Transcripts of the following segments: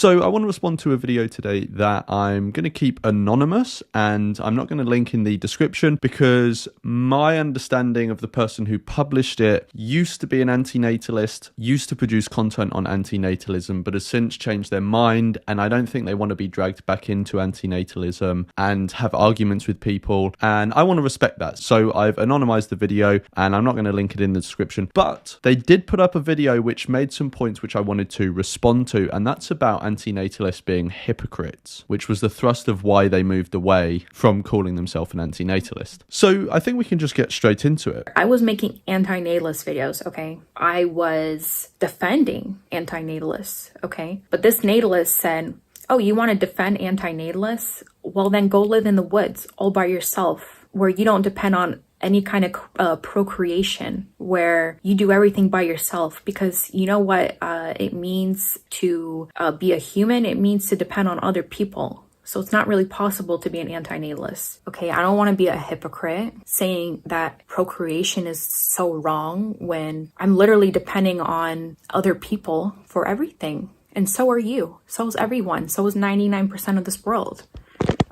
So I want to respond to a video today that I'm going to keep anonymous, and I'm not going to link in the description because my understanding of the person who published it used to be an antinatalist, used to produce content on antinatalism, but has since changed their mind, and I don't think they want to be dragged back into antinatalism and have arguments with people, and I want to respect that. So I've anonymized the video, and I'm not going to link it in the description, but they did put up a video which made some points which I wanted to respond to, and that's about antinatalists being hypocrites, which was the thrust of why they moved away from calling themselves an antinatalist. So I think we can just get straight into it. I was making antinatalist videos, okay? I was defending antinatalists, okay? But this natalist said, oh, you want to defend antinatalists? Well, then go live in the woods all by yourself, where you don't depend on any kind of procreation, where you do everything by yourself, because you know what it means to be a human? It means to depend on other people. So it's not really possible to be an antinatalist. Okay, I don't want to be a hypocrite saying that procreation is so wrong when I'm literally depending on other people for everything. And so are you. So is everyone. So is 99% of this world.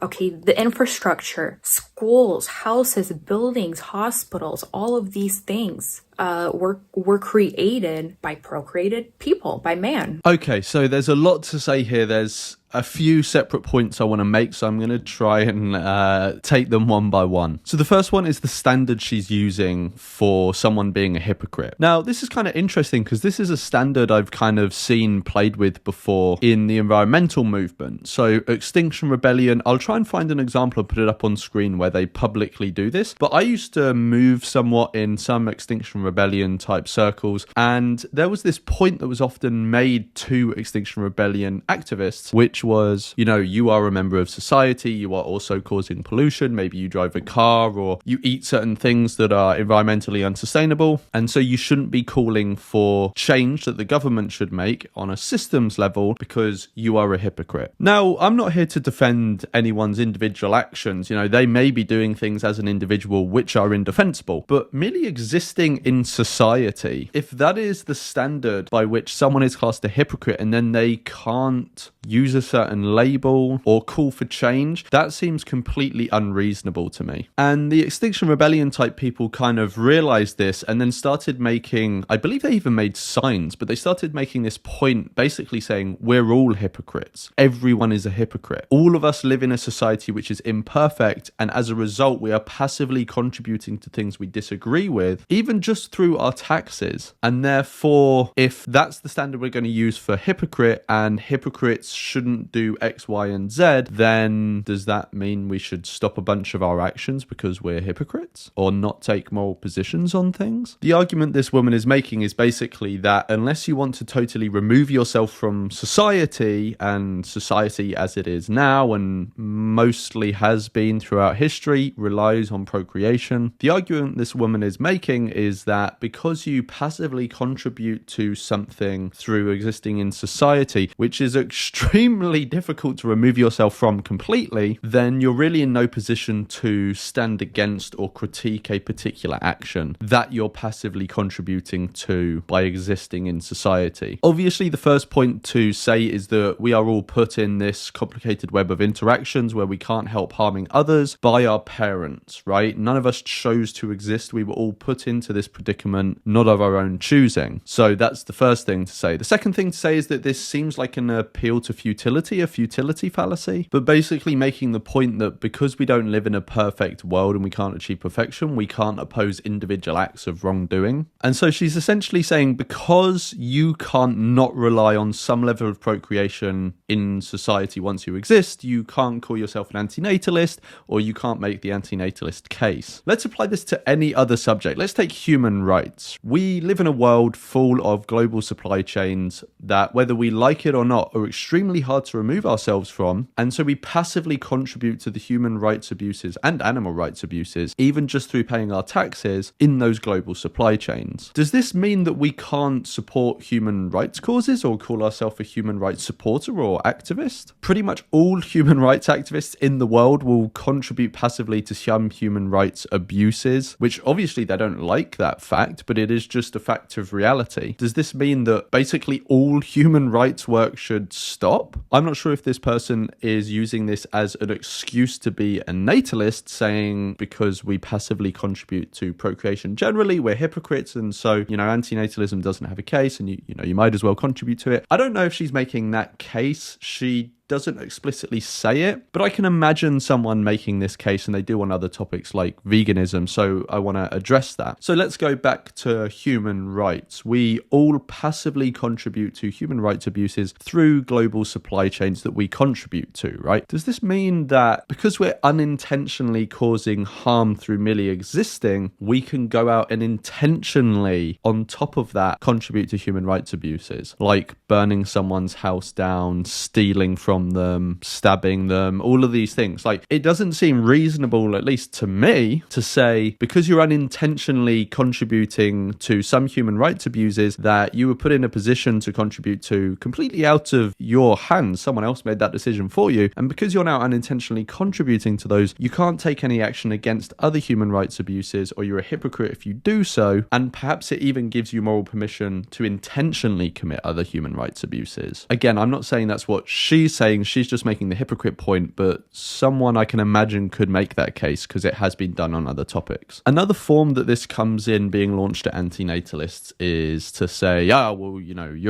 Okay, the infrastructure, schools, houses, buildings, hospitals, all of these things were created by procreated people, by man. Okay, so there's a lot to say here. There's a few separate points I want to make, so I'm going to try and take them one by one. So the first one is the standard she's using for someone being a hypocrite. Now, this is kind of interesting because this is a standard I've kind of seen played with before in the environmental movement. So Extinction Rebellion, I'll try and find an example and put it up on screen where they publicly do this. But I used to move somewhat in some Extinction Rebellion type circles, and there was this point that was often made to Extinction Rebellion activists, which was, you know, you are a member of society, you are also causing pollution, maybe you drive a car or you eat certain things that are environmentally unsustainable, and so you shouldn't be calling for change that the government should make on a systems level because you are a hypocrite. Now, I'm not here to defend anyone's individual actions. You know, they may be doing things as an individual which are indefensible, but merely existing in society, if that is the standard by which someone is classed a hypocrite and then they can't use a certain label or call for change, that seems completely unreasonable to me. And the Extinction Rebellion type people kind of realized this and then started making, I believe they even made signs, but they started making this point basically saying, we're all hypocrites. Everyone is a hypocrite. All of us live in a society which is imperfect, and as a result, we are passively contributing to things we disagree with, even just through our taxes. And therefore, if that's the standard we're going to use for hypocrite, and hypocrites shouldn't do X, Y, and Z, then does that mean we should stop a bunch of our actions because we're hypocrites or not take moral positions on things? The argument this woman is making is basically that unless you want to totally remove yourself from society, and society as it is now and mostly has been throughout history relies on procreation, the argument this woman is making is that because you passively contribute to something through existing in society, which is extremely difficult to remove yourself from completely, then you're really in no position to stand against or critique a particular action that you're passively contributing to by existing in society. Obviously, the first point to say is that we are all put in this complicated web of interactions where we can't help harming others by our parents, right? None of us chose to exist. We were all put into this predicament, not of our own choosing. So that's the first thing to say. The second thing to say is that this seems like an appeal to futility, a futility fallacy, but basically making the point that because we don't live in a perfect world and we can't achieve perfection, we can't oppose individual acts of wrongdoing. And so she's essentially saying because you can't not rely on some level of procreation in society once you exist, you can't call yourself an antinatalist, or you can't make the antinatalist case. Let's apply this to any other subject. Let's take human rights. We live in a world full of global supply chains that, whether we like it or not, are extremely hard to remove ourselves from, and so we passively contribute to the human rights abuses and animal rights abuses, even just through paying our taxes in those global supply chains. Does this mean that we can't support human rights causes or call ourselves a human rights supporter or activist? Pretty much all human rights activists in the world will contribute passively to some human rights abuses, which obviously they don't like that fact, but it is just a fact of reality. Does this mean that basically all human rights work should stop? I'm not sure if this person is using this as an excuse to be a natalist, saying because we passively contribute to procreation generally, we're hypocrites, and so, antinatalism doesn't have a case, and you might as well contribute to it. I don't know if she's making that case. She doesn't explicitly say it, but I can imagine someone making this case, and they do on other topics like veganism, so I want to address that. So let's go back to human rights. We all passively contribute to human rights abuses through global supply chains that we contribute to, right? Does this mean that because we're unintentionally causing harm through merely existing, we can go out and intentionally, on top of that, contribute to human rights abuses, like burning someone's house down, stealing from them, stabbing them, all of these things? Like, it doesn't seem reasonable, at least to me, to say because you're unintentionally contributing to some human rights abuses that you were put in a position to contribute to completely out of your hands. Someone else made that decision for you, and because you're now unintentionally contributing to those, you can't take any action against other human rights abuses, or you're a hypocrite if you do so, and perhaps it even gives you moral permission to intentionally commit other human rights abuses. Again, I'm not saying that's what she's saying. She's just making the hypocrite point, but someone I can imagine could make that case because it has been done on other topics. Another form that this comes in being launched at antinatalists is to say, you're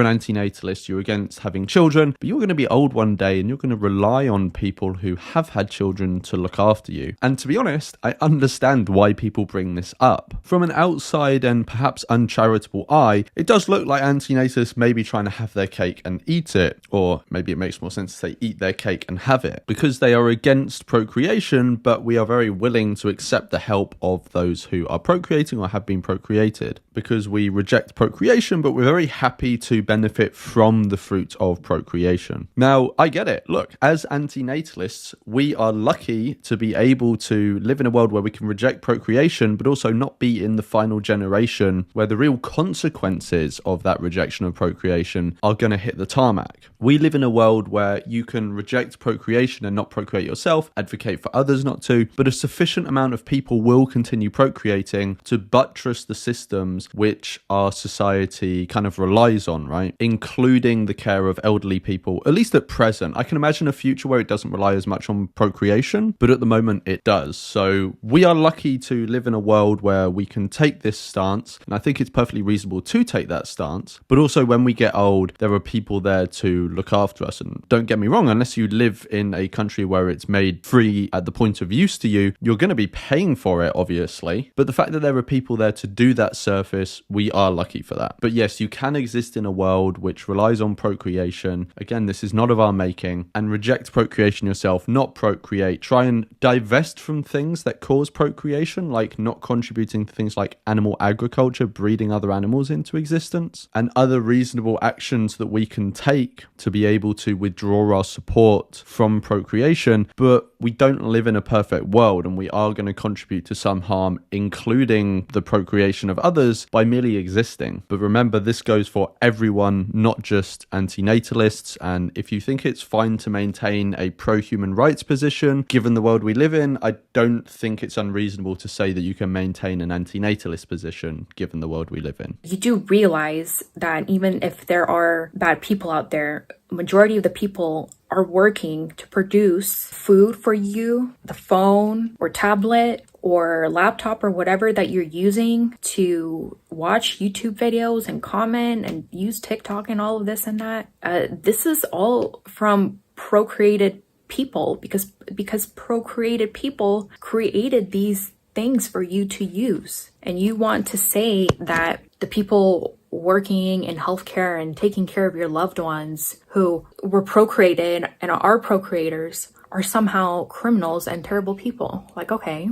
an antinatalist, you're against having children, but you're going to be old one day and you're going to rely on people who have had children to look after you. And to be honest, I understand why people bring this up. From an outside and perhaps uncharitable eye, it does look like antinatalists may be trying to have their cake and eat it, or maybe it makes more sense to say eat their cake and have it, because they are against procreation, but we are very willing to accept the help of those who are procreating or have been procreated, because we reject procreation, but we're very happy to benefit from the fruit of procreation. Now, I get it. Look, as antinatalists, we are lucky to be able to live in a world where we can reject procreation, but also not be in the final generation where the real consequences of that rejection of procreation are going to hit the tarmac. We live in a world where you can reject procreation and not procreate yourself, advocate for others not to, but a sufficient amount of people will continue procreating to buttress the systems which our society kind of relies on, right? Including the care of elderly people, at least at present. I can imagine a future where it doesn't rely as much on procreation, but at the moment it does. So we are lucky to live in a world where we can take this stance, and I think it's perfectly reasonable to take that stance, but also when we get old, there are people there to look after us. And don't get me wrong, unless you live in a country where it's made free at the point of use to you, you're going to be paying for it, obviously. But the fact that there are people there to do that service, we are lucky for that. But yes, you can exist in a world which relies on procreation. Again, this is not of our making, and reject procreation yourself, not procreate. Try and divest from things that cause procreation, like not contributing to things like animal agriculture, breeding other animals into existence, and other reasonable actions that we can take to be able to withdraw our support from procreation. But we don't live in a perfect world, and we are going to contribute to some harm, including the procreation of others, by merely existing. But remember, this goes for everyone, not just antinatalists. And if you think it's fine to maintain a pro-human rights position, given the world we live in, I don't think it's unreasonable to say that you can maintain an antinatalist position, given the world we live in. You do realize that even if there are bad people out there, majority of the people are working to produce food for you, the phone or tablet or laptop or whatever that you're using to watch YouTube videos and comment and use TikTok and all of this and that. This is all from procreated people, because procreated people created these things for you to use. And you want to say that the people working in healthcare and taking care of your loved ones who were procreated and are procreators are somehow criminals and terrible people. Like, okay.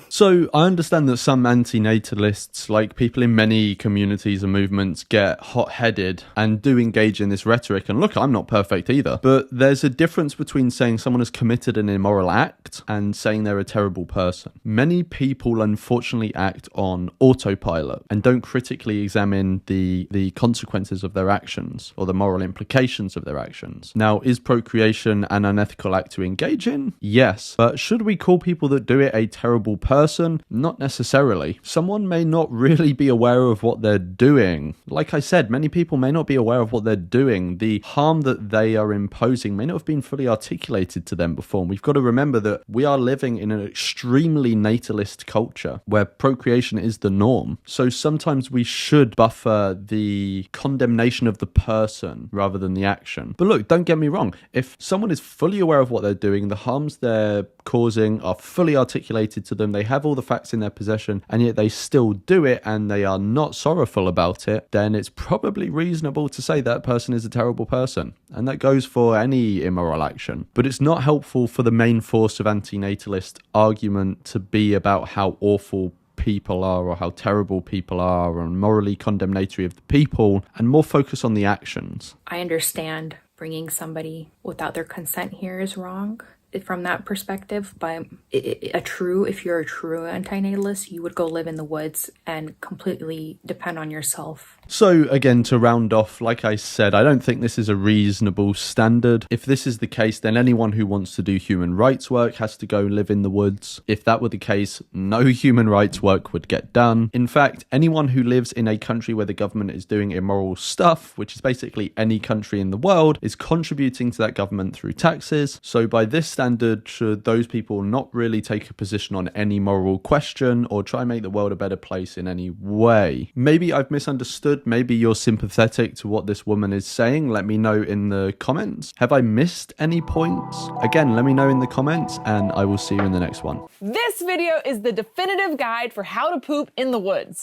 So I understand that some antinatalists, like people in many communities and movements, get hot-headed and do engage in this rhetoric. And look, I'm not perfect either. But there's a difference between saying someone has committed an immoral act and saying they're a terrible person. Many people unfortunately act on autopilot and don't critically examine the consequences of their actions or the moral implications of their actions. Now, is procreation an unethical act to engage in? Yes. But should we call people that do it a terrible person? Not necessarily. Someone may not really be aware of what they're doing. Like I said, many people may not be aware of what they're doing. The harm that they are imposing may not have been fully articulated to them before. And we've got to remember that we are living in an extremely natalist culture where procreation is the norm. So sometimes we should buffer the condemnation of the person rather than the action. But look, don't get me wrong. If someone is fully aware of what they're doing, the harms they're causing are fully articulated to them, they have all the facts in their possession, and yet they still do it and they are not sorrowful about it, then it's probably reasonable to say that person is a terrible person. And that goes for any immoral action. But it's not helpful for the main force of antinatalist argument to be about how awful people are or how terrible people are and morally condemnatory of the people, and more focus on the actions. I understand bringing somebody without their consent here is wrong from that perspective, but if you're a true antinatalist, you would go live in the woods and completely depend on yourself. So again, to round off, like I said, I don't think this is a reasonable standard. If this is the case, then anyone who wants to do human rights work has to go live in the woods. If that were the case, no human rights work would get done. In fact, anyone who lives in a country where the government is doing immoral stuff, which is basically any country in the world, is contributing to that government through taxes. So by this standard, should those people not really take a position on any moral question or try and make the world a better place in any way? Maybe I've misunderstood. Maybe you're sympathetic to what this woman is saying. Let me know in the comments. Have I missed any points? Again, let me know in the comments and I will see you in the next one. This video is the definitive guide for how to poop in the woods.